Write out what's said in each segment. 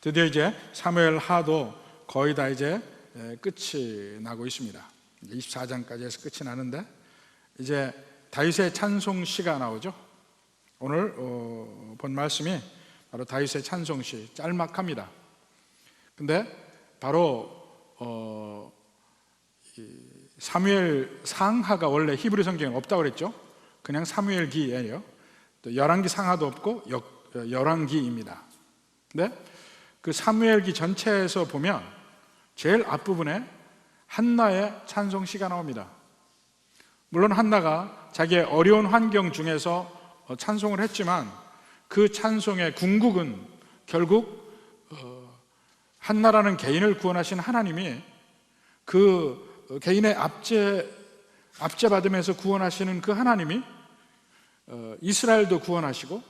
드디어 이제 사무엘 하도 거의 다 이제 끝이 나고 있습니다. 24장까지 해서 끝이 나는데 이제 다윗의 찬송시가 나오죠. 오늘 본 말씀이 바로 다윗의 찬송시, 짤막합니다. 근데 바로 사무엘 상하가 원래 히브리 성경에 없다고 그랬죠. 그냥 사무엘기예요. 또 열왕기 상하도 없고 열왕기입니다. 근데 그 사무엘기 전체에서 보면 제일 앞부분에 한나의 찬송시가 나옵니다. 물론 한나가 자기의 어려운 환경 중에서 찬송을 했지만 그 찬송의 궁극은 결국 한나라는 개인을 구원하신 하나님이 그 개인의 압제받음에서 구원하시는 그 하나님이 이스라엘도 구원하시고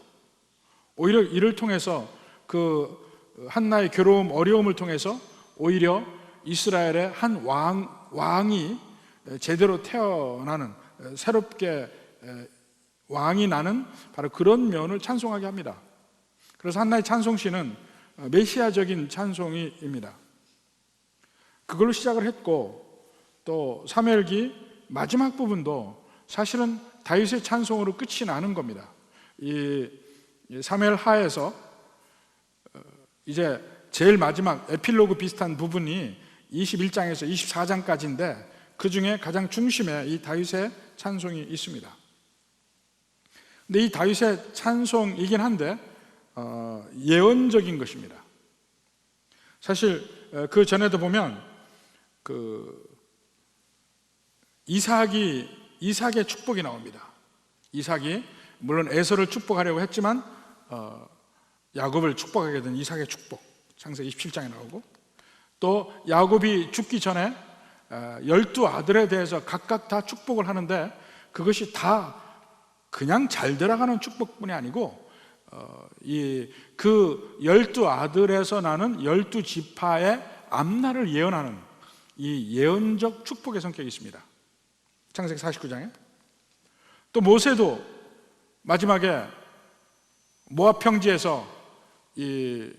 오히려 이를 통해서 그 한나의 괴로움, 어려움을 통해서 오히려 이스라엘의 한 왕이 제대로 태어나는, 새롭게 왕이 나는 바로 그런 면을 찬송하게 합니다. 그래서 한나의 찬송시는 메시아적인 찬송입니다. 그걸로 시작을 했고 또 사무엘기 마지막 부분도 사실은 다윗의 찬송으로 끝이 나는 겁니다. 이 사무엘 하에서 이제 제일 마지막 에필로그 비슷한 부분이 21장에서 24장까지인데 그 중에 가장 중심에 이 다윗의 찬송이 있습니다. 근데 이 다윗의 찬송이긴 한데 예언적인 것입니다. 사실 그 전에도 보면 그 이삭의 축복이 나옵니다. 이삭이 물론 에서를 축복하려고 했지만 야곱을 축복하게 된 이삭의 축복, 창세기 27장에 나오고, 또 야곱이 죽기 전에 12아들에 대해서 각각 다 축복을 하는데 그것이 다 그냥 잘 들어가는 축복뿐이 아니고 그 12아들에서 나는 12지파의 앞날을 예언하는 이 예언적 축복의 성격이 있습니다. 창세기 49장에. 또 모세도 마지막에 모압 평지에서 이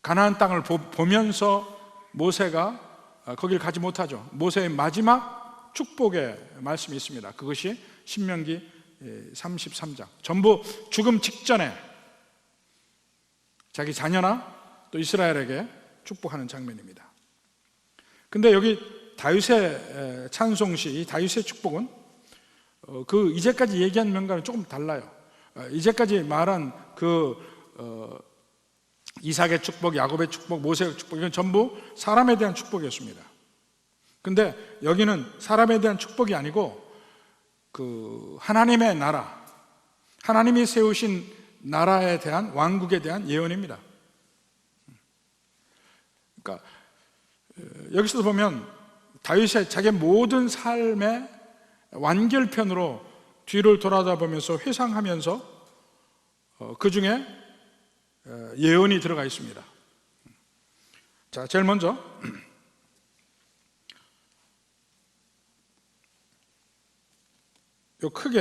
가나안 땅을 보면서 모세가 거길 가지 못하죠. 모세의 마지막 축복의 말씀이 있습니다. 그것이 신명기 33장. 전부 죽음 직전에 자기 자녀나 또 이스라엘에게 축복하는 장면입니다. 근데 여기 다윗의 찬송시, 다윗의 축복은 그 이제까지 얘기한 면과는 조금 달라요. 이제까지 말한 이삭의 축복, 야곱의 축복, 모세의 축복, 이건 전부 사람에 대한 축복이었습니다. 근데 여기는 사람에 대한 축복이 아니고 그 하나님의 나라, 하나님이 세우신 나라에 대한, 왕국에 대한 예언입니다. 그러니까 여기서도 보면 다윗의 자기 모든 삶의 완결편으로 뒤를 돌아다보면서 회상하면서 그 중에 예언이 들어가 있습니다. 자, 제일 먼저 크게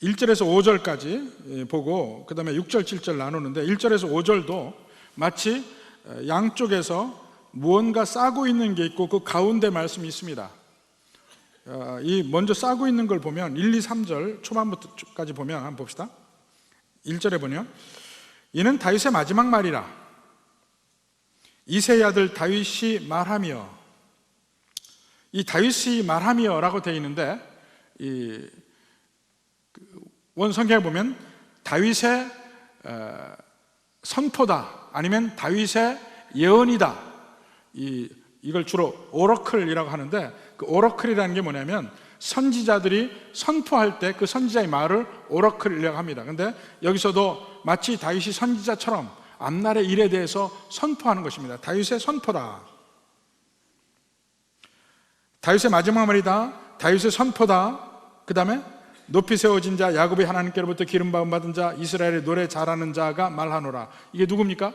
1절에서 5절까지 보고 그 다음에 6절, 7절 나누는데 1절에서 5절도 마치 양쪽에서 무언가 싸고 있는 게 있고 그 가운데 말씀이 있습니다. 이 먼저 싸고 있는 걸 보면 1, 2, 3절 초반부터까지 보면 한번 봅시다. 1절에 보면 이는 다윗의 마지막 말이라. 이새의 아들 다윗이 말하며, 이 다윗이 말하며 라고 되어 있는데 원 성경에 보면 다윗의 선포다 아니면 다윗의 예언이다, 이걸 주로 오러클이라고 하는데 그 오러클이라는 게 뭐냐면 선지자들이 선포할 때 그 선지자의 말을 오러클이라고 합니다. 근데 여기서도 마치 다윗이 선지자처럼 앞날의 일에 대해서 선포하는 것입니다. 다윗의 선포다, 다윗의 마지막 말이다, 다윗의 선포다. 그 다음에 높이 세워진 자, 야곱의 하나님께로부터 기름 부음 받은 자, 이스라엘의 노래 잘하는 자가 말하노라. 이게 누굽니까?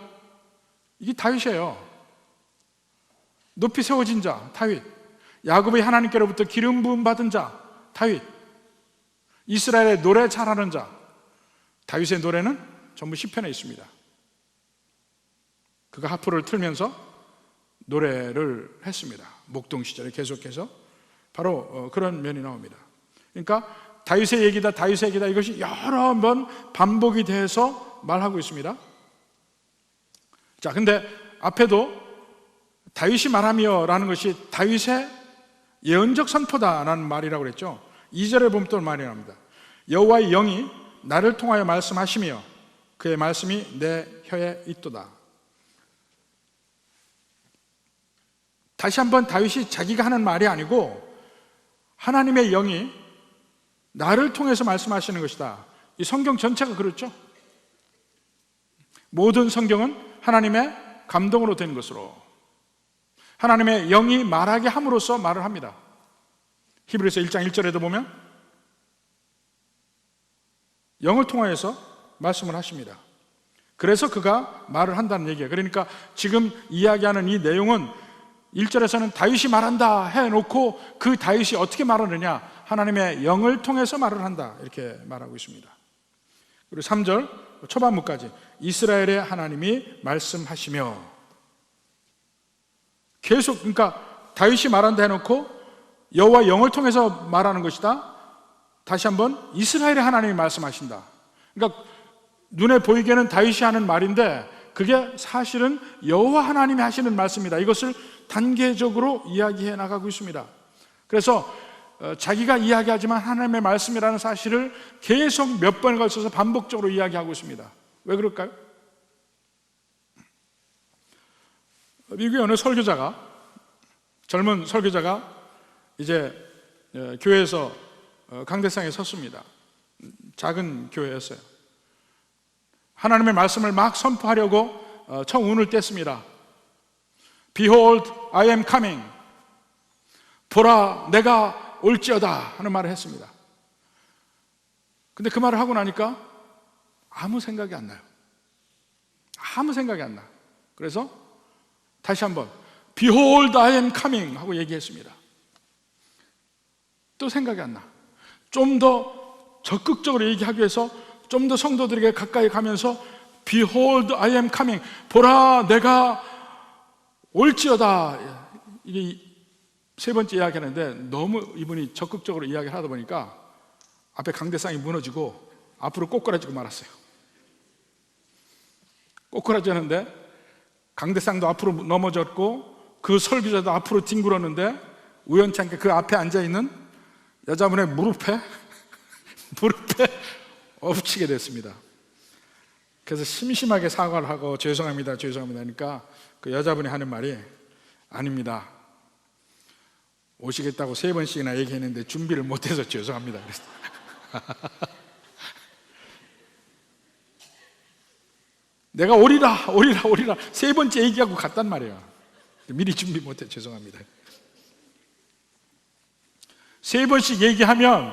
이게 다윗이에요. 높이 세워진 자, 다윗. 야곱의 하나님께로부터 기름 부음 받은 자, 다윗. 이스라엘의 노래 잘하는 자. 다윗의 노래는 전부 시편에 있습니다. 그가 하프를 틀면서 노래를 했습니다. 목동 시절에 계속해서 바로 그런 면이 나옵니다. 그러니까 다윗의 얘기다, 다윗의 얘기다, 이것이 여러 번 반복이 돼서 말하고 있습니다. 자, 근데 앞에도 다윗이 말하며 라는 것이 다윗의 예언적 선포다라는 말이라고 그랬죠. 2절에 보면 또 말이 나옵니다. 여호와의 영이 나를 통하여 말씀하시며 그의 말씀이 내 혀에 있도다. 다시 한번 다윗이 자기가 하는 말이 아니고 하나님의 영이 나를 통해서 말씀하시는 것이다. 이 성경 전체가 그렇죠. 모든 성경은 하나님의 감동으로 된 것으로, 하나님의 영이 말하게 함으로써 말을 합니다. 히브리서 1장 1절에도 보면 영을 통하여서 말씀을 하십니다. 그래서 그가 말을 한다는 얘기예요. 그러니까 지금 이야기하는 이 내용은 1절에서는 다윗이 말한다 해놓고 그 다윗이 어떻게 말하느냐, 하나님의 영을 통해서 말을 한다, 이렇게 말하고 있습니다. 그리고 3절 초반부까지 이스라엘의 하나님이 말씀하시며, 계속, 그러니까 다윗이 말한다 해놓고 여호와 영을 통해서 말하는 것이다. 다시 한번 이스라엘의 하나님이 말씀하신다. 그러니까 눈에 보이게는 다윗이 하는 말인데 그게 사실은 여호와 하나님이 하시는 말씀이다. 이것을 단계적으로 이야기해 나가고 있습니다. 그래서 자기가 이야기하지만 하나님의 말씀이라는 사실을 계속 몇 번에 걸쳐서 반복적으로 이야기하고 있습니다. 왜 그럴까요? 미국의 어느 설교자가, 젊은 설교자가 이제 교회에서 강대상에 섰습니다. 작은 교회였어요. 하나님의 말씀을 막 선포하려고 청운을 뗐습니다. Behold, I am coming. 보라, 내가 올지어다 하는 말을 했습니다. 근데 그 말을 하고 나니까 아무 생각이 안 나요. 아무 생각이 안 나. 그래서 다시 한번 Behold, I am coming 하고 얘기했습니다. 또 생각이 안 나. 좀 더 적극적으로 얘기하기 위해서 좀 더 성도들에게 가까이 가면서 Behold, I am coming. 보라, 내가 올지어다. 이게 세 번째 이야기하는데 너무 이분이 적극적으로 이야기를 하다 보니까 앞에 강대상이 무너지고 앞으로 꼬꾸라지고 말았어요. 꼬꾸라지는데 강대상도 앞으로 넘어졌고 그 설교자도 앞으로 뒹굴었는데 우연찮게 그 앞에 앉아있는 여자분의 무릎에 엎치게 됐습니다. 그래서 심심하게 사과를 하고 죄송합니다 하니까 그 여자분이 하는 말이 아닙니다. 오시겠다고 3번씩이나 얘기했는데 준비를 못해서 죄송합니다. 내가 오리라 3번째 얘기하고 갔단 말이에요. 미리 준비 못해 죄송합니다. 3번씩 얘기하면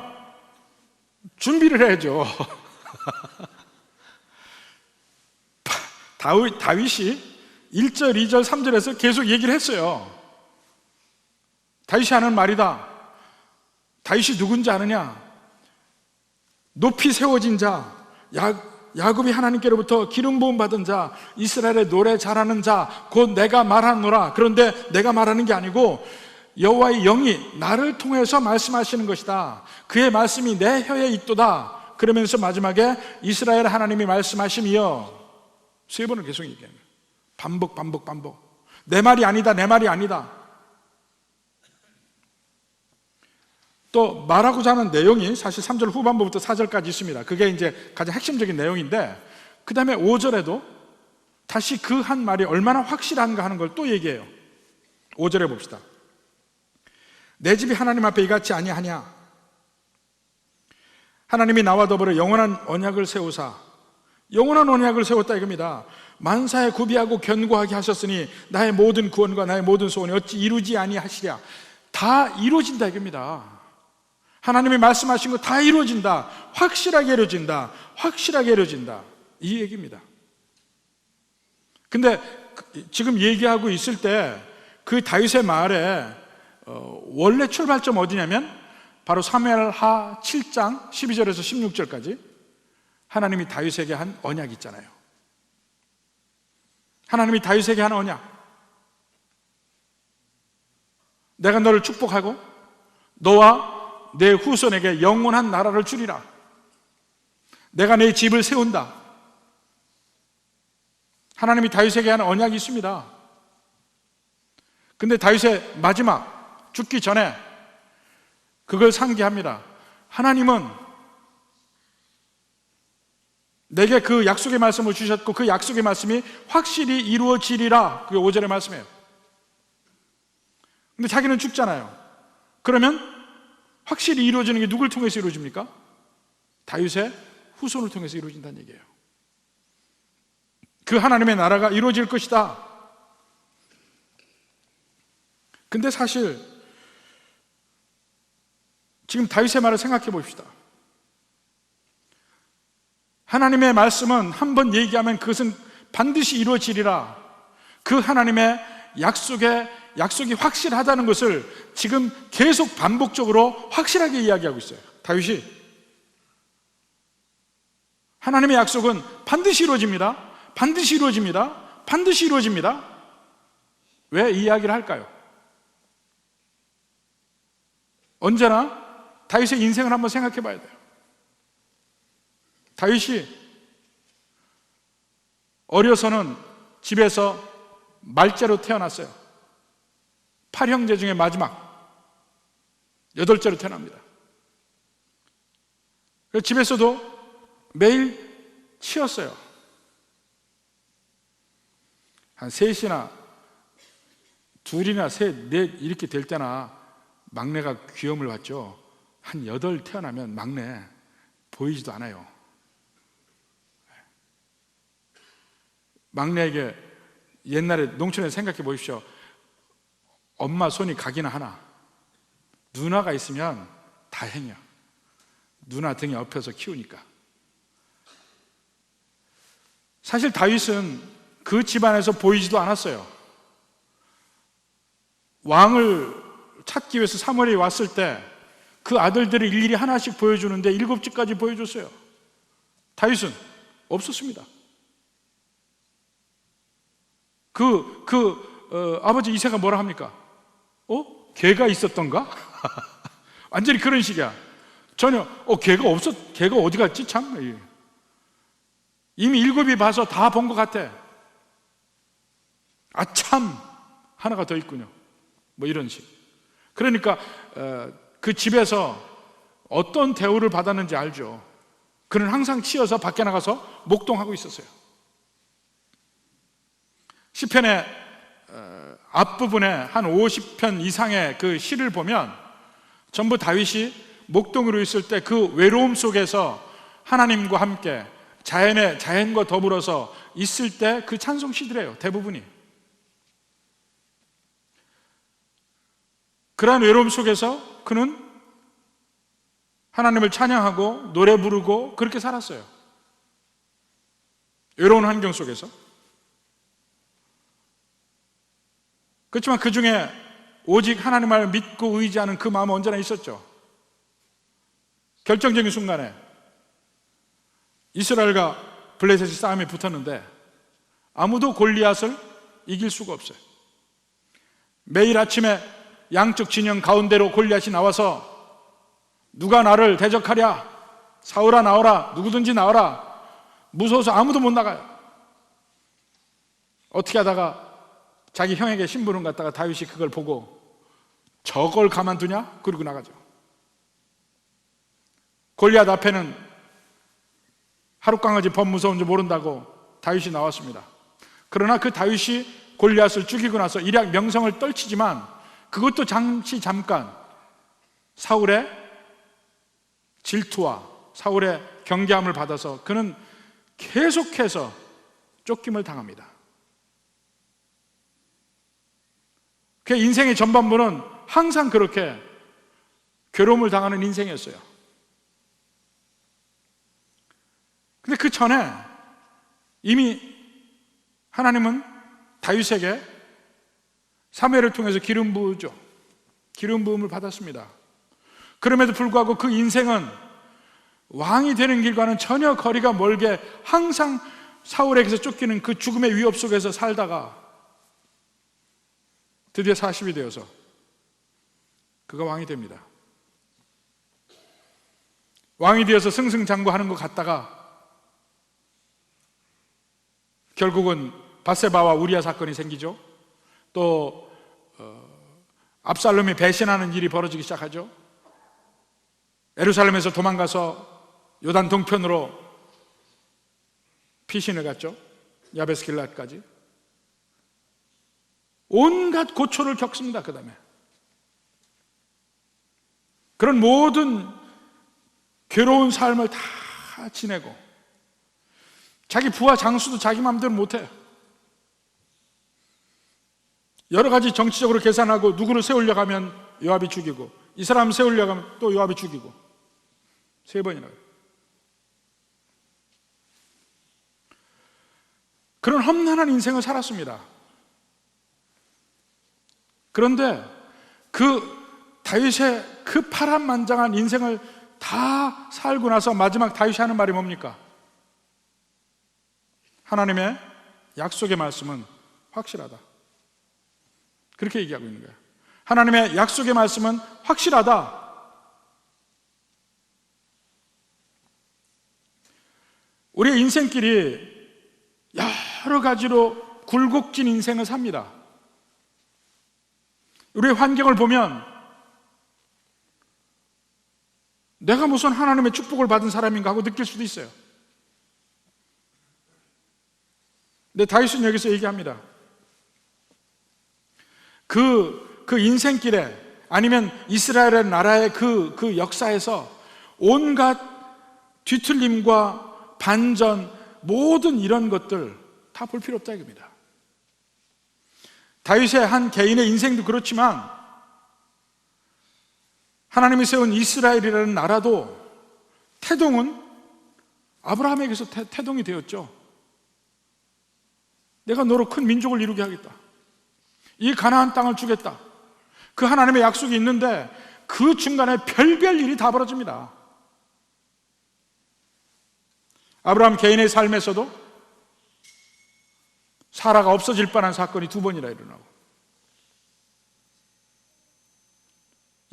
준비를 해야죠. 다윗이 1절, 2절, 3절에서 계속 얘기를 했어요. 다윗이 하는 말이다. 다윗이 누군지 아느냐? 높이 세워진 자, 야곱이 하나님께로부터 기름 부음 받은 자, 이스라엘의 노래 잘하는 자, 곧 내가 말하노라. 그런데 내가 말하는 게 아니고 여호와의 영이 나를 통해서 말씀하시는 것이다. 그의 말씀이 내 혀에 있도다. 그러면서 마지막에 이스라엘 하나님이 말씀하시며 3번을 계속 얘기합니다. 반복. 내 말이 아니다. 또 말하고자 하는 내용이 사실 3절 후반부부터 4절까지 있습니다. 그게 이제 가장 핵심적인 내용인데 그 다음에 5절에도 다시 그 한 말이 얼마나 확실한가 하는 걸 또 얘기해요. 5절에 봅시다. 내 집이 하나님 앞에 이같이 아니하냐? 하나님이 나와 더불어 영원한 언약을 세우사, 영원한 언약을 세웠다 이겁니다. 만사에 구비하고 견고하게 하셨으니 나의 모든 구원과 나의 모든 소원이 어찌 이루지 아니하시랴. 다 이루어진다 이겁니다. 하나님이 말씀하신 거 다 이루어진다. 확실하게 이루어진다. 이 얘기입니다. 근데 지금 얘기하고 있을 때 그 다윗의 말에 원래 출발점 어디냐면 바로 사무엘하 7장 12절에서 16절까지 하나님이 다윗에게 한 언약이 있잖아요. 하나님이 다윗에게 한 언약. 내가 너를 축복하고 너와 내 후손에게 영원한 나라를 주리라. 내가 내 집을 세운다. 하나님이 다윗에게 한 언약이 있습니다. 근데 다윗의 마지막 죽기 전에 그걸 상기합니다. 하나님은 내게 그 약속의 말씀을 주셨고 그 약속의 말씀이 확실히 이루어지리라. 그게 5절의 말씀이에요. 근데 자기는 죽잖아요. 그러면 확실히 이루어지는 게 누굴 통해서 이루어집니까? 다윗의 후손을 통해서 이루어진다는 얘기예요. 그 하나님의 나라가 이루어질 것이다. 근데 사실 지금 다윗의 말을 생각해 봅시다. 하나님의 말씀은 한번 얘기하면 그것은 반드시 이루어지리라. 그 하나님의 약속이 확실하다는 것을 지금 계속 반복적으로 확실하게 이야기하고 있어요. 다윗이 하나님의 약속은 반드시 이루어집니다. 반드시 이루어집니다. 반드시 이루어집니다. 왜 이 이야기를 할까요? 언제나 다윗의 인생을 한번 생각해 봐야 돼요. 다윗이 어려서는 집에서 말째로 태어났어요. 8형제 중에 마지막 8째로 태어납니다. 집에서도 매일 치였어요. 한 셋이나 둘이나 셋, 넷 이렇게 될 때나 막내가 귀염을 받죠. 한 8 태어나면 막내 보이지도 않아요. 막내에게 옛날에 농촌에 생각해 보십시오. 엄마 손이 가기나 하나. 누나가 있으면 다행이야. 누나 등에 업혀서 키우니까. 사실 다윗은 그 집안에서 보이지도 않았어요. 왕을 찾기 위해서 사무엘이 왔을 때 그 아들들을 일일이 하나씩 보여주는데 7집까지 보여줬어요. 다윗은 없었습니다. 아버지 이새가 뭐라 합니까? 개가 있었던가? 완전히 그런 식이야. 전혀, 개가 어디 갔지, 참? 이미 7이 봐서 다 본 것 같아. 참, 하나가 더 있군요. 뭐 이런 식. 그러니까, 그 집에서 어떤 대우를 받았는지 알죠. 그는 항상 치여서 밖에 나가서 목동하고 있었어요. 시편의 앞부분에 한 50편 이상의 그 시를 보면 전부 다윗이 목동으로 있을 때 그 외로움 속에서 하나님과 함께 자연과 더불어서 있을 때 그 찬송 시들이에요. 대부분이. 그러한 외로움 속에서 그는 하나님을 찬양하고 노래 부르고 그렇게 살았어요. 외로운 환경 속에서. 그렇지만 그 중에 오직 하나님을 믿고 의지하는 그 마음은 언제나 있었죠. 결정적인 순간에 이스라엘과 블레셋이 싸움에 붙었는데 아무도 골리앗을 이길 수가 없어요. 매일 아침에 양쪽 진영 가운데로 골리앗이 나와서 누가 나를 대적하랴? 사울아 나오라. 누구든지 나오라. 무서워서 아무도 못 나가요. 어떻게 하다가 자기 형에게 심부름 갔다가 다윗이 그걸 보고 저걸 가만두냐? 그러고 나가죠. 골리앗 앞에는 하룻강아지 범 무서운 줄 모른다고 다윗이 나왔습니다. 그러나 그 다윗이 골리앗을 죽이고 나서 일약 명성을 떨치지만 그것도 잠깐 사울의 질투와 사울의 경계함을 받아서 그는 계속해서 쫓김을 당합니다. 그 인생의 전반부는 항상 그렇게 괴로움을 당하는 인생이었어요. 근데 그 전에 이미 하나님은 다윗에게 사무엘을 통해서 기름 부으죠. 기름 부음을 받았습니다. 그럼에도 불구하고 그 인생은 왕이 되는 길과는 전혀 거리가 멀게 항상 사울에게서 쫓기는 그 죽음의 위협 속에서 살다가 드디어 40이 되어서 그가 왕이 됩니다. 왕이 되어서 승승장구하는 것 같다가 결국은 밧세바와 우리아 사건이 생기죠. 또 압살롬이 배신하는 일이 벌어지기 시작하죠. 예루살렘에서 도망가서 요단 동편으로 피신을 갔죠. 야베스 길앗까지. 온갖 고초를 겪습니다. 그 다음에 그런 모든 괴로운 삶을 다 지내고 자기 부하 장수도 자기 마음대로 못해요. 여러 가지 정치적으로 계산하고 누구를 세우려고 하면 요압이 죽이고 이 사람 세우려고 하면 또 요압이 죽이고 3번이나. 그런 험난한 인생을 살았습니다. 그런데 그 다윗의 그 파란만장한 인생을 다 살고 나서 마지막 다윗이 하는 말이 뭡니까? 하나님의 약속의 말씀은 확실하다. 그렇게 얘기하고 있는 거예요. 하나님의 약속의 말씀은 확실하다. 우리의 인생길이 여러 가지로 굴곡진 인생을 삽니다. 우리의 환경을 보면 내가 무슨 하나님의 축복을 받은 사람인가 하고 느낄 수도 있어요. 근데 다윗은 여기서 얘기합니다. 그 인생길에 아니면 이스라엘의 나라의 그 역사에서 온갖 뒤틀림과 반전 모든 이런 것들 다 볼 필요 없다 이겁니다. 다윗의 한 개인의 인생도 그렇지만 하나님이 세운 이스라엘이라는 나라도 태동은 아브라함에게서 태동이 되었죠. 내가 너로 큰 민족을 이루게 하겠다. 이 가나안 땅을 주겠다. 그 하나님의 약속이 있는데 그 중간에 별별 일이 다 벌어집니다. 아브라함 개인의 삶에서도 사라가 없어질 뻔한 사건이 2번이나 일어나고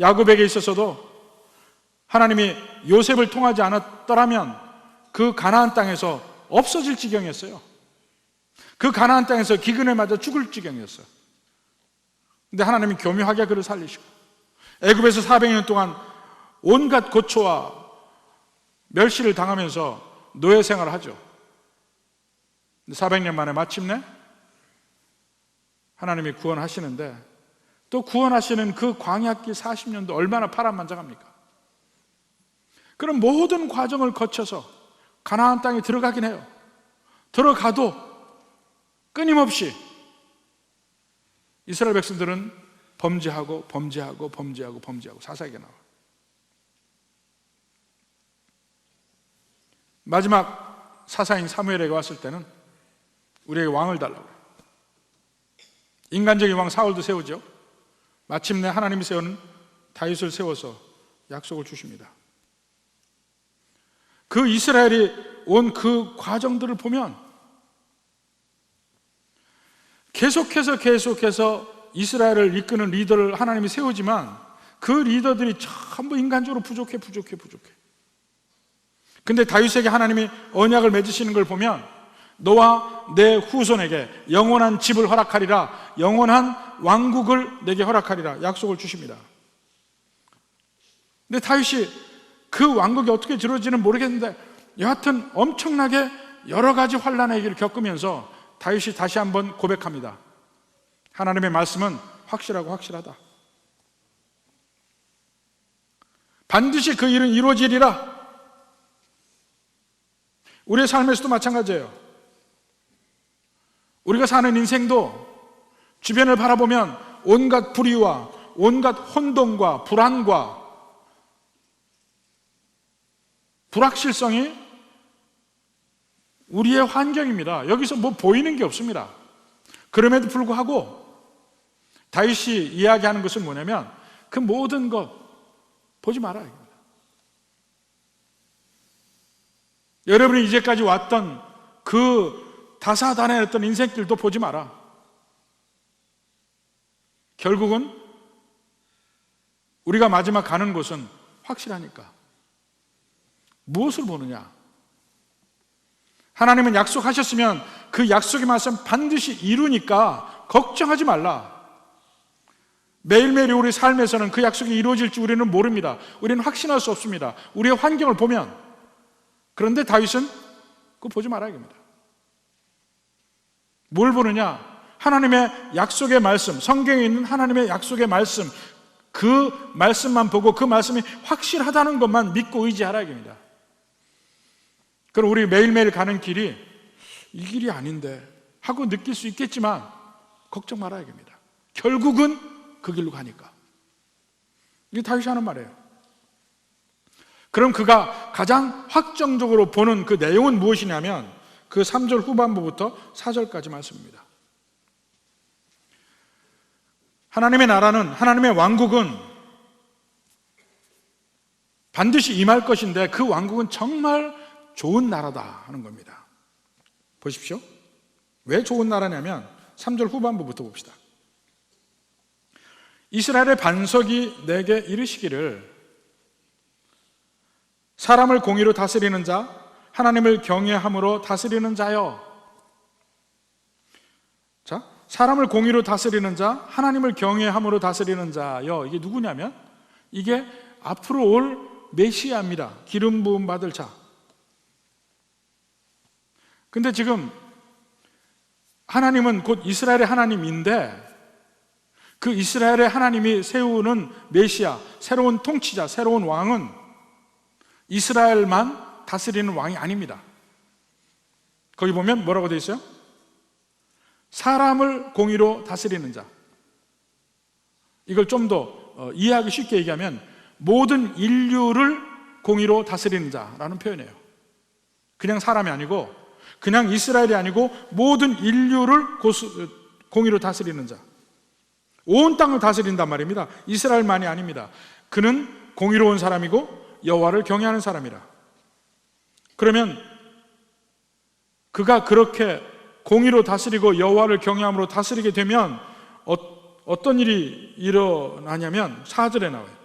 야곱에게 있어서도 하나님이 요셉을 통하지 않았더라면 그 가나안 땅에서 없어질 지경이었어요. 그 가나안 땅에서 기근에 맞아 죽을 지경이었어요. 근데 하나님이 교묘하게 그를 살리시고 애굽에서 400년 동안 온갖 고초와 멸시를 당하면서 노예 생활을 하죠. 400년 만에 마침내 하나님이 구원하시는데 또 구원하시는 그 광야길 40년도 얼마나 파란만장합니까? 그런 모든 과정을 거쳐서 가나안 땅에 들어가긴 해요. 들어가도 끊임없이 이스라엘 백성들은 범죄하고 사사기가 나와요. 마지막 사사인 사무엘에게 왔을 때는 우리에게 왕을 달라고 해요. 인간적인 왕 사울도 세우죠. 마침내 하나님이 세우는 다윗을 세워서 약속을 주십니다. 그 이스라엘이 온 그 과정들을 보면 계속해서 이스라엘을 이끄는 리더를 하나님이 세우지만 그 리더들이 전부 인간적으로 부족해. 근데 다윗에게 하나님이 언약을 맺으시는 걸 보면 너와 내 후손에게 영원한 집을 허락하리라, 영원한 왕국을 내게 허락하리라 약속을 주십니다. 근데 다윗이 그 왕국이 어떻게 이루어지는지는 모르겠는데 여하튼 엄청나게 여러 가지 환난의 일을 겪으면서 다윗이 다시 한번 고백합니다. 하나님의 말씀은 확실하다. 반드시 그 일은 이루어지리라. 우리의 삶에서도 마찬가지예요. 우리가 사는 인생도 주변을 바라보면 온갖 불의와 온갖 혼돈과 불안과 불확실성이 우리의 환경입니다. 여기서 뭐 보이는 게 없습니다. 그럼에도 불구하고 다윗이 이야기하는 것은 뭐냐면 그 모든 것 보지 마라. 여러분이 이제까지 왔던 그 다사다난했던 인생길도 보지 마라. 결국은 우리가 마지막 가는 곳은 확실하니까. 무엇을 보느냐? 하나님은 약속하셨으면 그 약속의 말씀 반드시 이루니까 걱정하지 말라. 매일매일 우리 삶에서는 그 약속이 이루어질지 우리는 모릅니다. 우리는 확신할 수 없습니다. 우리의 환경을 보면. 그런데 다윗은 그거 보지 말아야 합니다. 뭘 보느냐? 하나님의 약속의 말씀, 성경에 있는 하나님의 약속의 말씀, 그 말씀만 보고 그 말씀이 확실하다는 것만 믿고 의지하라 합니다. 그럼 우리 매일매일 가는 길이 이 길이 아닌데 하고 느낄 수 있겠지만 걱정 말아야 합니다. 결국은 그 길로 가니까. 이게 다윗이 하는 말이에요. 그럼 그가 가장 확정적으로 보는 그 내용은 무엇이냐면 그 3절 후반부부터 4절까지 말씀입니다. 하나님의 나라는, 하나님의 왕국은 반드시 임할 것인데 그 왕국은 정말 좋은 나라다 하는 겁니다. 보십시오. 왜 좋은 나라냐면 3절 후반부부터 봅시다. 이스라엘의 반석이 내게 이르시기를 사람을 공의로 다스리는 자, 하나님을 경외함으로 다스리는 자여. 자, 사람을 공의로 다스리는 자, 하나님을 경외함으로 다스리는 자여. 이게 누구냐면 이게 앞으로 올 메시아입니다. 기름 부음 받을 자. 근데 지금 하나님은 곧 이스라엘의 하나님인데 그 이스라엘의 하나님이 세우는 메시아, 새로운 통치자, 새로운 왕은 이스라엘만 다스리는 왕이 아닙니다. 거기 보면 뭐라고 되어 있어요? 사람을 공의로 다스리는 자. 이걸 좀 더 이해하기 쉽게 얘기하면 모든 인류를 공의로 다스리는 자라는 표현이에요. 그냥 사람이 아니고 그냥 이스라엘이 아니고 모든 인류를 공의로 다스리는 자. 온 땅을 다스린단 말입니다. 이스라엘만이 아닙니다. 그는 공의로운 사람이고 여호와를 경외하는 사람이라. 그러면 그가 그렇게 공의로 다스리고 여호와를 경외함으로 다스리게 되면 어떤 일이 일어나냐면 4절에 나와요.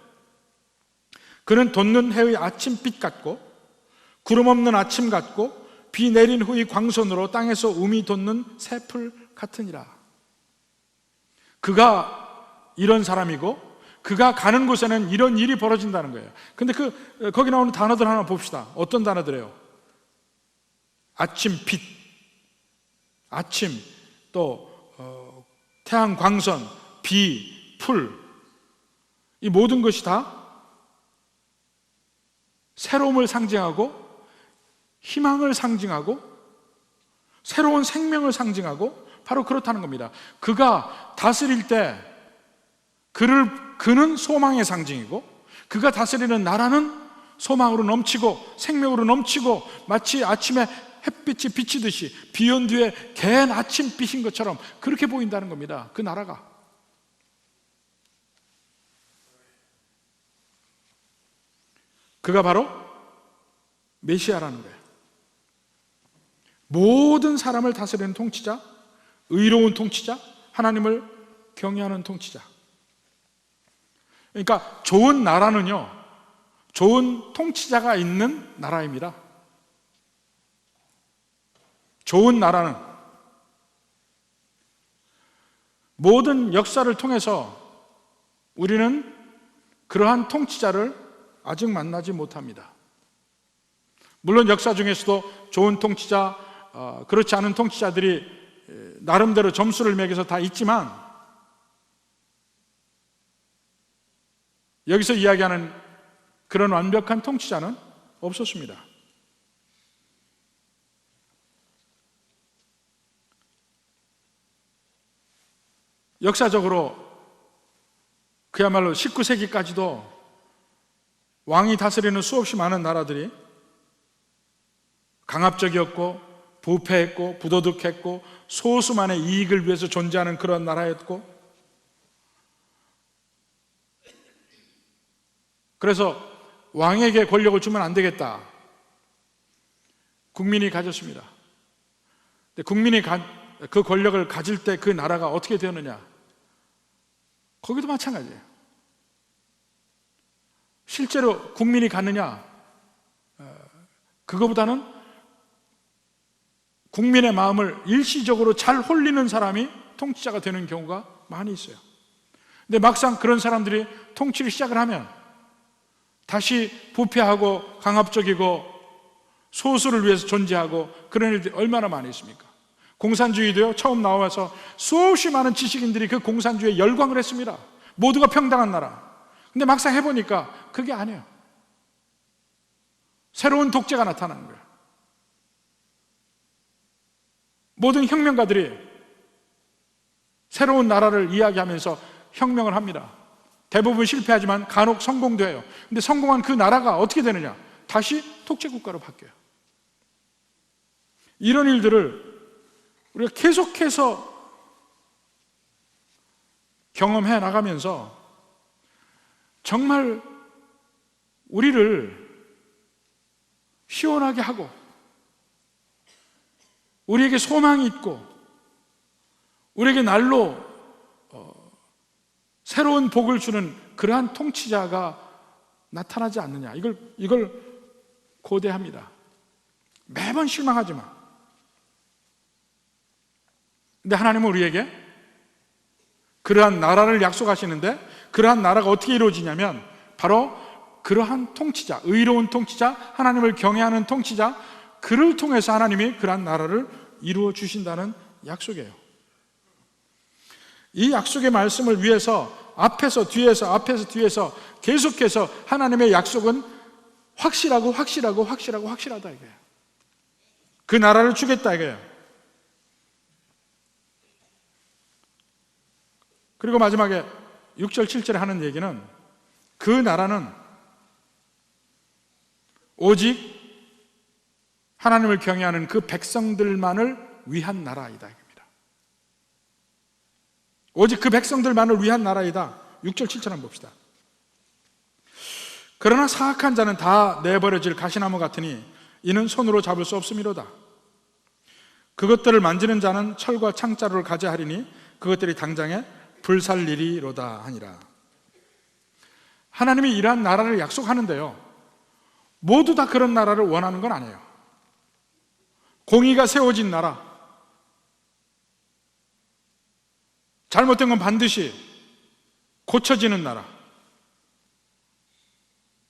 그는 돋는 해의 아침빛 같고 구름 없는 아침 같고 비 내린 후의 광선으로 땅에서 음이 돋는 새풀 같으니라. 그가 이런 사람이고 그가 가는 곳에는 이런 일이 벌어진다는 거예요. 근데 거기 나오는 단어들 하나 봅시다. 어떤 단어들이에요? 아침빛, 아침, 또 태양 광선, 비, 풀, 이 모든 것이 다 새로움을 상징하고 희망을 상징하고 새로운 생명을 상징하고 바로 그렇다는 겁니다. 그가 다스릴 때 그는 소망의 상징이고 그가 다스리는 나라는 소망으로 넘치고 생명으로 넘치고 마치 아침에 햇빛이 비치듯이 비온 뒤에 갠 아침빛인 것처럼 그렇게 보인다는 겁니다. 그 나라가. 그가 바로 메시아라는 거예요. 모든 사람을 다스리는 통치자, 의로운 통치자, 하나님을 경외하는 통치자. 그러니까 좋은 나라는요, 좋은 통치자가 있는 나라입니다. 좋은 나라는 모든 역사를 통해서 우리는 그러한 통치자를 아직 만나지 못합니다. 물론 역사 중에서도 좋은 통치자, 그렇지 않은 통치자들이 나름대로 점수를 매겨서 다 있지만 여기서 이야기하는 그런 완벽한 통치자는 없었습니다. 역사적으로 그야말로 19세기까지도 왕이 다스리는 수없이 많은 나라들이 강압적이었고 부패했고 부도덕했고 소수만의 이익을 위해서 존재하는 그런 나라였고, 그래서 왕에게 권력을 주면 안 되겠다. 국민이 가졌습니다. 근데 국민이 그 권력을 가질 때 그 나라가 어떻게 되었느냐? 거기도 마찬가지예요. 실제로 국민이 갔느냐? 그거보다는 국민의 마음을 일시적으로 잘 홀리는 사람이 통치자가 되는 경우가 많이 있어요. 근데 막상 그런 사람들이 통치를 시작을 하면 다시 부패하고 강압적이고 소수를 위해서 존재하고 그런 일들이 얼마나 많이 있습니까? 공산주의도요, 처음 나와서 수없이 많은 지식인들이 그 공산주의에 열광을 했습니다. 모두가 평등한 나라. 근데 막상 해보니까 그게 아니에요. 새로운 독재가 나타나는 거예요. 모든 혁명가들이 새로운 나라를 이야기하면서 혁명을 합니다. 대부분 실패하지만 간혹 성공도 해요. 근데 성공한 그 나라가 어떻게 되느냐? 다시 독재국가로 바뀌어요. 이런 일들을 우리가 계속해서 경험해 나가면서 정말 우리를 시원하게 하고 우리에게 소망이 있고 우리에게 날로 새로운 복을 주는 그러한 통치자가 나타나지 않느냐, 이걸 고대합니다. 매번 실망하지 마. 근데 하나님은 우리에게 그러한 나라를 약속하시는데 그러한 나라가 어떻게 이루어지냐면 바로 그러한 통치자, 의로운 통치자, 하나님을 경외하는 통치자, 그를 통해서 하나님이 그러한 나라를 이루어 주신다는 약속이에요. 이 약속의 말씀을 위해서 앞에서 뒤에서 계속해서 하나님의 약속은 확실하다 이거예요. 그 나라를 주겠다 이거예요. 그리고 마지막에 6절 7절에 하는 얘기는 그 나라는 오직 하나님을 경외하는 그 백성들만을 위한 나라이다 이겁니다. 오직 그 백성들만을 위한 나라이다. 6절 7절 한번 봅시다. 그러나 사악한 자는 다 내버려질 가시나무 같으니 이는 손으로 잡을 수 없음이로다. 그것들을 만지는 자는 철과 창자루를 가져야 하리니 그것들이 당장에 불살리리로다 하니라. 하나님이 이러한 나라를 약속하는데요, 모두 다 그런 나라를 원하는 건 아니에요. 공의가 세워진 나라, 잘못된 건 반드시 고쳐지는 나라,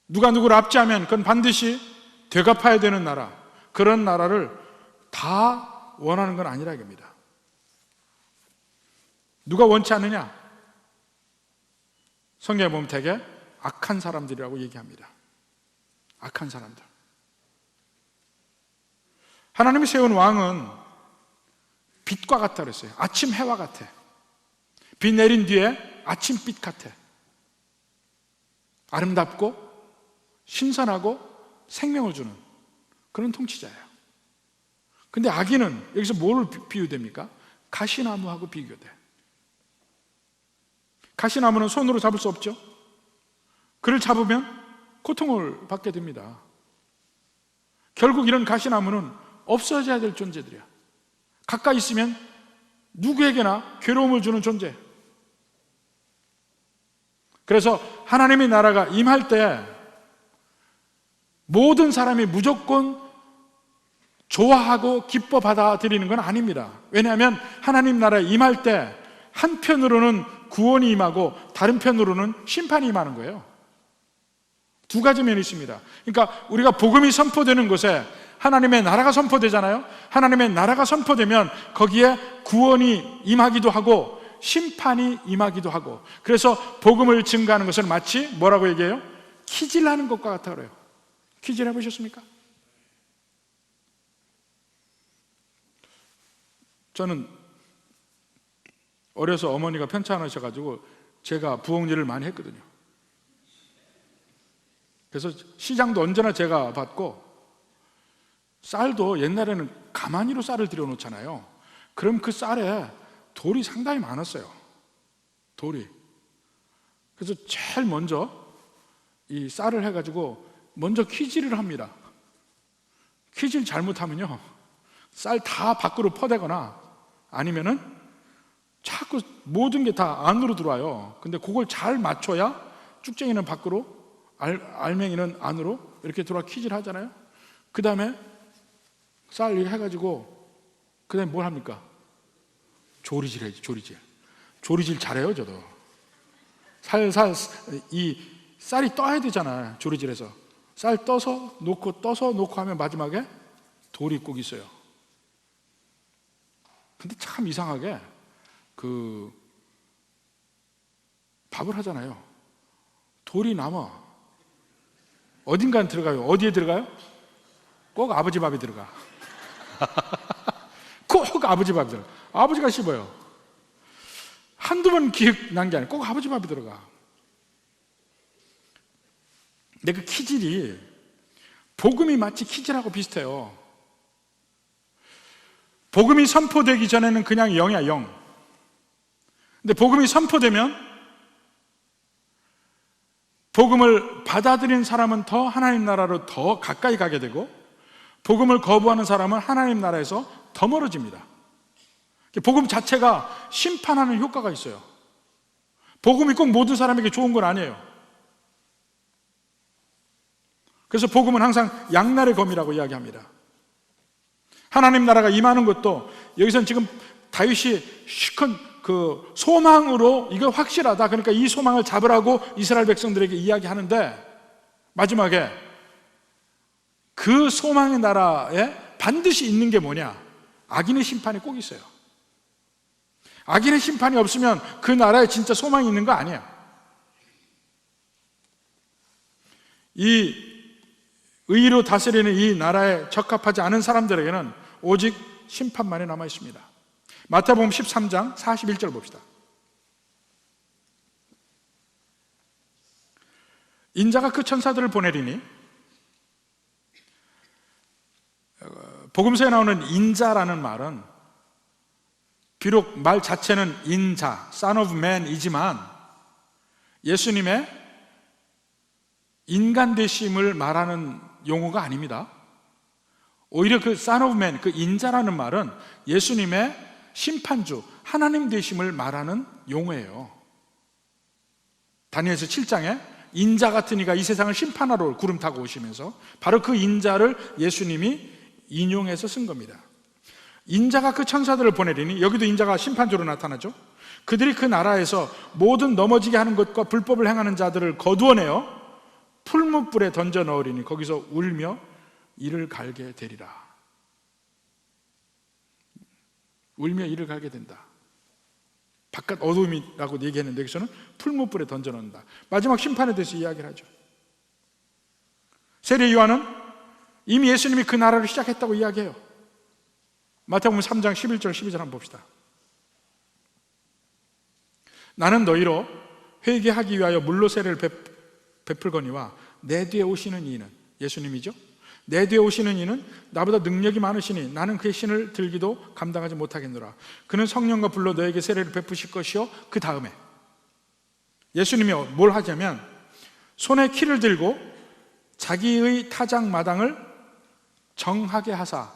누가 누구를 압제하면 그건 반드시 되갚아야 되는 나라, 그런 나라를 다 원하는 건 아니라 이겁니다. 누가 원치 않느냐? 성경에 보면 되게 악한 사람들이라고 얘기합니다. 악한 사람들. 하나님이 세운 왕은 빛과 같다 그랬어요. 아침 해와 같아. 비 내린 뒤에 아침빛 같아. 아름답고 신선하고 생명을 주는 그런 통치자예요. 근데 악인은 여기서 뭘 비유됩니까? 가시나무하고 비교돼. 가시나무는 손으로 잡을 수 없죠. 그를 잡으면 고통을 받게 됩니다. 결국 이런 가시나무는 없어져야 될 존재들이야. 가까이 있으면 누구에게나 괴로움을 주는 존재. 그래서 하나님의 나라가 임할 때 모든 사람이 무조건 좋아하고 기뻐 받아들이는 건 아닙니다. 왜냐하면 하나님 나라에 임할 때 한편으로는 구원이 임하고 다른 편으로는 심판이 임하는 거예요. 두 가지 면이 있습니다. 그러니까 우리가 복음이 선포되는 곳에 하나님의 나라가 선포되잖아요. 하나님의 나라가 선포되면 거기에 구원이 임하기도 하고 심판이 임하기도 하고, 그래서 복음을 증거하는 것은 마치 뭐라고 얘기해요? 키질하는 것과 같아 그래요. 키질 해보셨습니까? 저는 어려서 어머니가 편찮으셔가지고 제가 부엌 일을 많이 했거든요. 그래서 시장도 언제나 제가 받고, 쌀도 옛날에는 가마니로 쌀을 들여놓잖아요. 그럼 그 쌀에 돌이 상당히 많았어요. 돌이. 그래서 제일 먼저 이 쌀을 해가지고 먼저 키질을 합니다. 키질 잘못하면요, 쌀 다 밖으로 퍼대거나 아니면은 자꾸 모든 게 다 안으로 들어와요. 근데 그걸 잘 맞춰야 쭉쟁이는 밖으로, 알맹이는 안으로 이렇게 들어와 키질 하잖아요. 그 다음에 쌀 이렇게 해가지고 그 다음에 뭘 합니까? 조리질 해야지. 조리질 잘해요. 저도 살살 이 쌀이 떠야 되잖아요. 조리질해서 쌀 떠서 놓고 하면 마지막에 돌이 꼭 있어요. 근데 참 이상하게 그 밥을 하잖아요. 돌이 남아 어딘가는 들어가요. 어디에 들어가요? 꼭 아버지 밥에 들어가. 꼭 아버지 밥에 들어가. 아버지가 씹어요. 한두 번 기억난 게 아니라 꼭 아버지 밥에 들어가. 근데 그 키질이 복음이 마치 키질하고 비슷해요. 복음이 선포되기 전에는 그냥 0이야, 0. 근데 복음이 선포되면 복음을 받아들인 사람은 더 하나님 나라로 더 가까이 가게 되고, 복음을 거부하는 사람은 하나님 나라에서 더 멀어집니다. 복음 자체가 심판하는 효과가 있어요. 복음이 꼭 모든 사람에게 좋은 건 아니에요. 그래서 복음은 항상 양날의 검이라고 이야기합니다. 하나님 나라가 임하는 것도, 여기서는 지금 다윗이 시큰 그 소망으로 이거 확실하다, 그러니까 이 소망을 잡으라고 이스라엘 백성들에게 이야기하는데, 마지막에 그 소망의 나라에 반드시 있는 게 뭐냐? 악인의 심판이 꼭 있어요. 악인의 심판이 없으면 그 나라에 진짜 소망이 있는 거 아니야. 이 의로 다스리는 이 나라에 적합하지 않은 사람들에게는 오직 심판만이 남아 있습니다. 마태복음 13장 41절 봅시다. 인자가 그 천사들을 보내리니, 복음서에 나오는 인자라는 말은 비록 말 자체는 인자, Son of Man이지만 예수님의 인간 되심을 말하는 용어가 아닙니다. 오히려 그 Son of Man, 그 인자라는 말은 예수님의 심판주, 하나님 되심을 말하는 용어예요. 다니엘서 7장에 인자 같은 이가 이 세상을 심판하러 구름 타고 오시면서 바로 그 인자를 예수님이 인용해서 쓴 겁니다. 인자가 그 천사들을 보내리니, 여기도 인자가 심판주로 나타나죠. 그들이 그 나라에서 모든 넘어지게 하는 것과 불법을 행하는 자들을 거두어내어 풀무불에 던져 넣으리니 거기서 울며 이를 갈게 되리라. 울며 이를 갈게 된다. 바깥 어둠이라고 얘기했는데 여기서는 풀무불에 던져 넣는다. 마지막 심판에 대해서 이야기를 하죠. 세례 요한은 이미 예수님이 그 나라를 시작했다고 이야기해요. 마태복음 3장 11절 12절 한번 봅시다. 나는 너희로 회개하기 위하여 물로 세례를 베풀거니와 내 뒤에 오시는 이는, 예수님이죠, 내 뒤에 오시는 이는 나보다 능력이 많으시니 나는 그의 신을 들기도 감당하지 못하겠노라. 그는 성령과 불로 너에게 세례를 베푸실 것이요, 그 다음에 예수님이 뭘 하냐면 손에 키를 들고 자기의 타작 마당을 정하게 하사,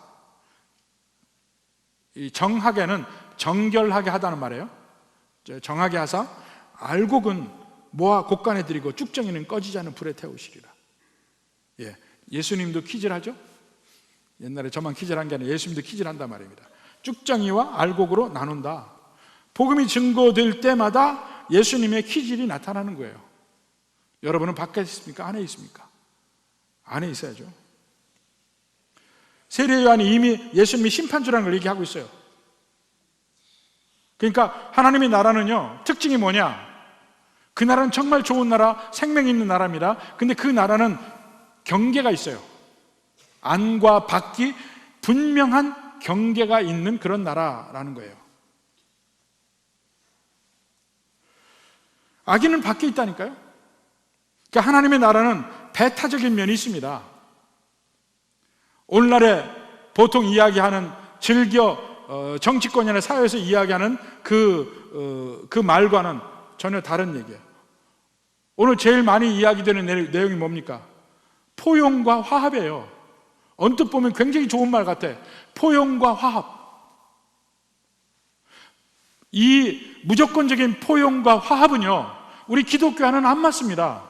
이 정하게는 정결하게 하다는 말이에요. 정하게 하사 알곡은 모아 곡간에 들이고 쭉정이는 꺼지지 않은 불에 태우시리라. 예수님도 키질하죠. 옛날에 저만 키질한 게 아니라 예수님도 키질한단 말입니다. 쭉정이와 알곡으로 나눈다. 복음이 증거될 때마다 예수님의 키질이 나타나는 거예요. 여러분은 밖에 있습니까? 안에 있습니까? 안에 있어야죠. 세례 요한이 이미 예수님이 심판주라는 걸 얘기하고 있어요. 그러니까 하나님의 나라는요, 특징이 뭐냐? 그 나라는 정말 좋은 나라, 생명 있는 나라입니다. 근데 그 나라는 경계가 있어요. 안과 밖이 분명한 경계가 있는 그런 나라라는 거예요. 악인은 밖에 있다니까요. 그러니까 하나님의 나라는 배타적인 면이 있습니다. 오늘날에 보통 이야기하는 즐겨 정치권이나 사회에서 이야기하는 그 말과는 전혀 다른 얘기예요. 오늘 제일 많이 이야기되는 내용이 뭡니까? 포용과 화합이에요. 언뜻 보면 굉장히 좋은 말 같아. 포용과 화합. 이 무조건적인 포용과 화합은요, 우리 기독교와는 안 맞습니다.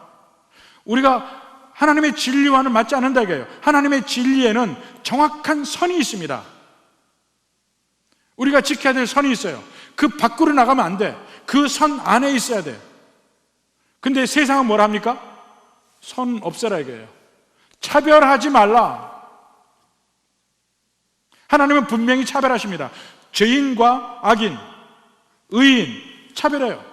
우리가 하나님의 진리와는 맞지 않는다 이거예요. 하나님의 진리에는 정확한 선이 있습니다. 우리가 지켜야 될 선이 있어요. 그 밖으로 나가면 안 돼. 그 선 안에 있어야 돼. 근데 세상은 뭐라 합니까? 선 없애라 이거예요. 차별하지 말라. 하나님은 분명히 차별하십니다. 죄인과 악인, 의인 차별해요.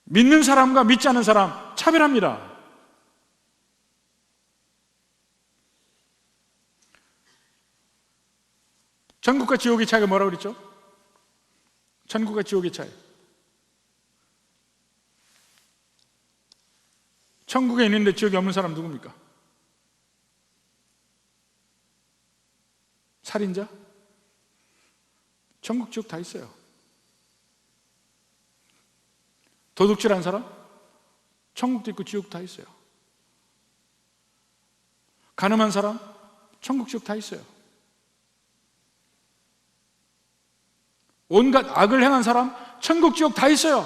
믿는 사람과 믿지 않는 사람 차별합니다. 천국과 지옥의 차이가 뭐라고 그랬죠? 천국과 지옥의 차이. 천국에 있는데 지옥에 없는 사람 누굽니까? 살인자? 천국 지옥 다 있어요. 도둑질한 사람? 천국도 있고 지옥 다 있어요. 간음한 사람? 천국 지옥 다 있어요. 온갖 악을 행한 사람? 천국 지옥 다 있어요.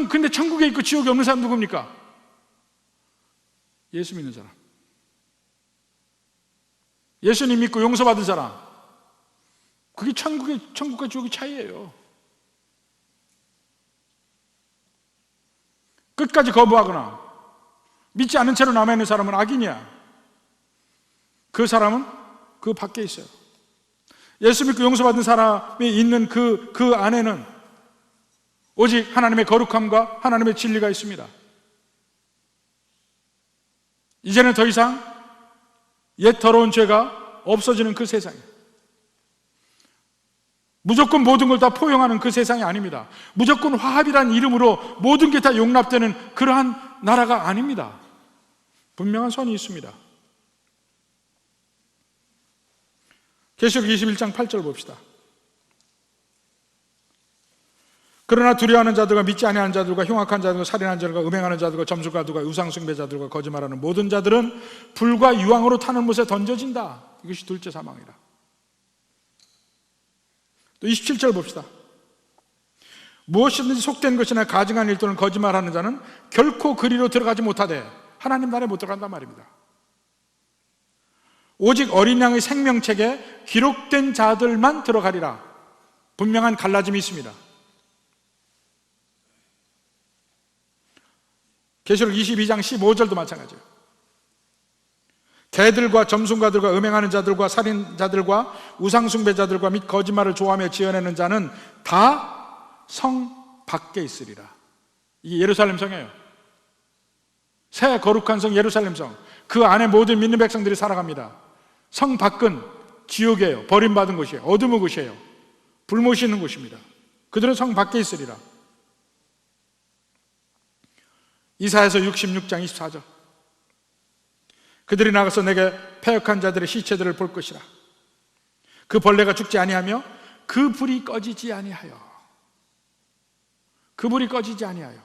근데 천국에 있고 지옥에 없는 사람 누굽니까? 예수 믿는 사람. 예수님 믿고 용서받은 사람. 그게 천국과 지옥의 차이예요. 끝까지 거부하거나 믿지 않는 채로 남아있는 사람은 악인이야. 그 사람은 그 밖에 있어요. 예수 믿고 용서받은 사람이 있는 그 안에는 오직 하나님의 거룩함과 하나님의 진리가 있습니다. 이제는 더 이상 옛 더러운 죄가 없어지는 그 세상이에요. 무조건 모든 걸 다 포용하는 그 세상이 아닙니다. 무조건 화합이라는 이름으로 모든 게 다 용납되는 그러한 나라가 아닙니다. 분명한 선이 있습니다. 계시록 21장 8절 봅시다. 그러나 두려워하는 자들과 믿지 아니하는 자들과 흉악한 자들과 살인하는 자들과 음행하는 자들과 점술가들과 우상숭배자들과 거짓말하는 모든 자들은 불과 유황으로 타는 못에 던져진다. 이것이 둘째 사망이라. 또 27절 봅시다. 무엇이든지 속된 것이나 가증한 일 또는 거짓말하는 자는 결코 그리로 들어가지 못하되 하나님 나라에 못 들어간단 말입니다. 오직 어린 양의 생명책에 기록된 자들만 들어가리라. 분명한 갈라짐이 있습니다. 계시록 22장 15절도 마찬가지예요. 개들과 점술가들과 음행하는 자들과 살인자들과 우상숭배자들과 및 거짓말을 좋아하며 지어내는 자는 다 성 밖에 있으리라. 이게 예루살렘 성이에요. 새 거룩한 성 예루살렘 성. 그 안에 모든 믿는 백성들이 살아갑니다. 성 밖은 지옥이에요. 버림받은 곳이에요. 어둠의 곳이에요. 불못이 있는 곳입니다. 그들은 성 밖에 있으리라. 이사야서 66장 24절. 그들이 나가서 내게 패역한 자들의 시체들을 볼 것이라. 그 벌레가 죽지 아니하며 그 불이 꺼지지 아니하여. 그 불이 꺼지지 아니하여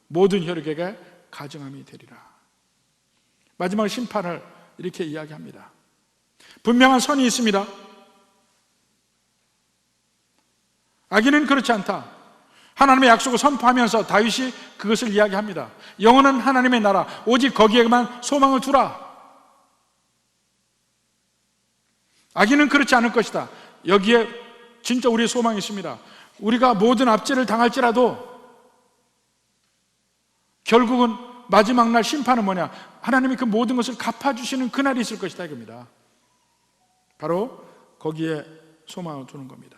모든 혈육에게 가증함이 되리라. 마지막 심판을 이렇게 이야기합니다. 분명한 선이 있습니다. 악인은 그렇지 않다. 하나님의 약속을 선포하면서 다윗이 그것을 이야기합니다. 영원한 하나님의 나라, 오직 거기에만 소망을 두라. 악인은 그렇지 않을 것이다. 여기에 진짜 우리의 소망이 있습니다. 우리가 모든 압제를 당할지라도 결국은 마지막 날 심판은 뭐냐? 하나님이 그 모든 것을 갚아주시는 그날이 있을 것이다 이겁니다. 바로 거기에 소망을 두는 겁니다.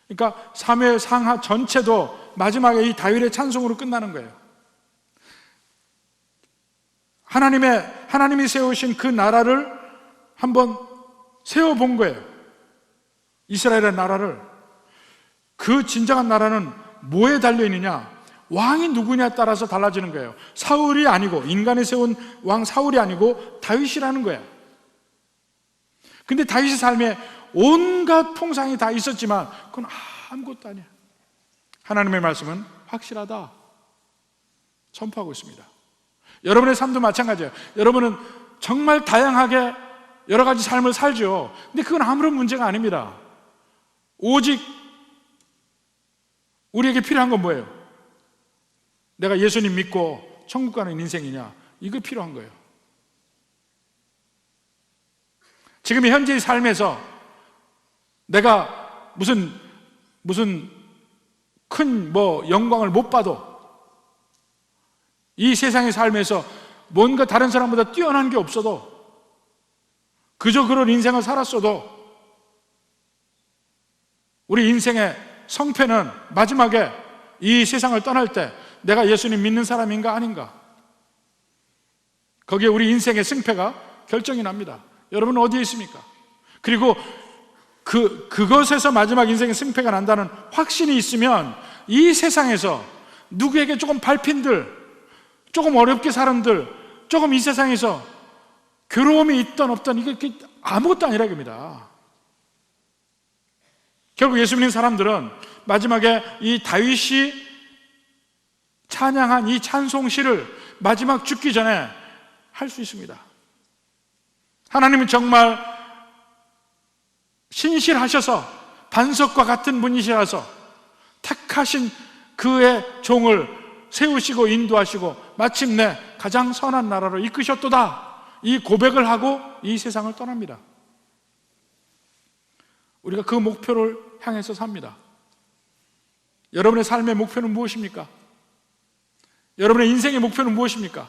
그러니까 사무엘 상하 전체도 마지막에 이 다윗의 찬송으로 끝나는 거예요. 하나님이 세우신 그 나라를 한번 세워본 거예요. 이스라엘의 나라를. 그 진정한 나라는 뭐에 달려있느냐? 왕이 누구냐에 따라서 달라지는 거예요. 사울이 아니고, 인간이 세운 왕 사울이 아니고 다윗이라는 거예요. 근데 다윗의 삶에 온갖 풍상이 다 있었지만 그건 아무것도 아니야. 하나님의 말씀은 확실하다 선포하고 있습니다. 여러분의 삶도 마찬가지예요. 여러분은 정말 다양하게 여러 가지 삶을 살죠. 근데 그건 아무런 문제가 아닙니다. 오직 우리에게 필요한 건 뭐예요? 내가 예수님 믿고 천국 가는 인생이냐? 이거 필요한 거예요. 지금 현재의 삶에서 내가 무슨 큰 영광을 못 봐도, 이 세상의 삶에서 뭔가 다른 사람보다 뛰어난 게 없어도, 그저 그런 인생을 살았어도 우리 인생의 성패는 마지막에 이 세상을 떠날 때 내가 예수님 믿는 사람인가 아닌가, 거기에 우리 인생의 승패가 결정이 납니다. 여러분은 어디에 있습니까? 그리고 그것에서 마지막 인생의 승패가 난다는 확신이 있으면 이 세상에서 누구에게 조금 밟힌들, 조금 어렵게 사는들, 조금 이 세상에서 괴로움이 있던 없던 이게 아무것도 아니라 겁니다. 결국 예수 믿는 사람들은 마지막에 이 다윗이 찬양한 이 찬송시를 마지막 죽기 전에 할 수 있습니다. 하나님은 정말 신실하셔서 반석과 같은 분이시라서 택하신 그의 종을 세우시고 인도하시고 마침내 가장 선한 나라로 이끄셨도다, 이 고백을 하고 이 세상을 떠납니다. 우리가 그 목표를 향해서 삽니다. 여러분의 삶의 목표는 무엇입니까? 여러분의 인생의 목표는 무엇입니까?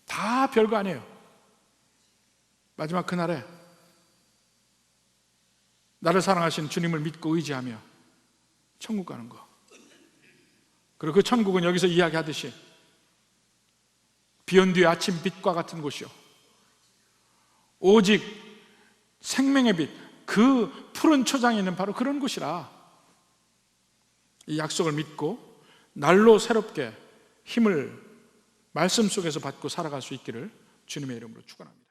다 별거 아니에요. 마지막 그날에 나를 사랑하신 주님을 믿고 의지하며 천국 가는 거. 그리고 그 천국은 여기서 이야기하듯이 비온 뒤의 아침빛과 같은 곳이요, 오직 생명의 빛, 그 푸른 초장에 있는 바로 그런 곳이라, 이 약속을 믿고 날로 새롭게 힘을 말씀 속에서 받고 살아갈 수 있기를 주님의 이름으로 축원합니다.